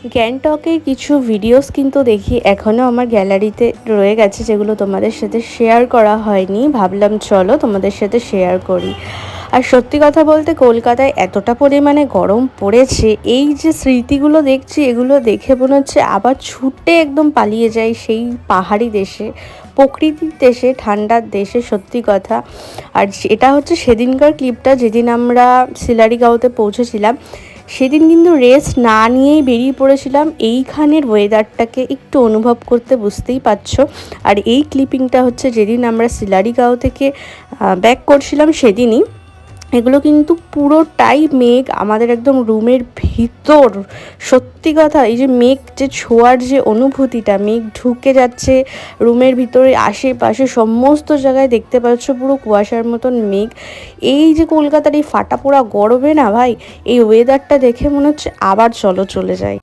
গ্যাংটকের কিছু ভিডিওস কিন্তু দেখি এখনও আমার গ্যালারিতে রয়ে গেছে, যেগুলো তোমাদের সাথে শেয়ার করা হয়নি। ভাবলাম চলো তোমাদের সাথে শেয়ার করি। আর সত্যি কথা বলতে কলকাতায় এতটা পরিমাণে গরম পড়েছে, এই যে স্মৃতিগুলো দেখছি এগুলো দেখে মনে হচ্ছে আবার ছুটে একদম পালিয়ে যাই সেই পাহাড়ি দেশে, প্রকৃতির দেশে, ঠান্ডার দেশে। সত্যি কথা। আর এটা হচ্ছে সেদিনকার ক্লিপটা, যেদিন আমরা সিলারিগাঁওতে পৌঁছেছিলাম। সেদিন কিন্তু রেস্ট না নিয়েই বেরিয়ে পড়েছিলাম এইখানের ওয়েদারটাকে একটু অনুভব করতে, বুঝতেই পারছো। আর এই ক্লিপিংটা হচ্ছে যেদিন আমরা সিলারিগাঁও থেকে ব্যাক করছিলাম সেদিনই। এগুলো কিন্তু পুরোটাই মেঘ আমাদের একদম রুমের ভিতর। সত্যি কথা, এই যে মেঘ যে ছোঁয়ার যে অনুভূতিটা, মেঘ ঢুকে যাচ্ছে রুমের ভিতরে, আশেপাশে সমস্ত জায়গায় দেখতে পাচ্ছ পুরো কুয়াশার মতন মেঘ। এই যে কলকাতার এই ফাটা পোড়া গরমে না ভাই, এই ওয়েদারটা দেখে মনে হচ্ছে আবার চলো চলে যাই।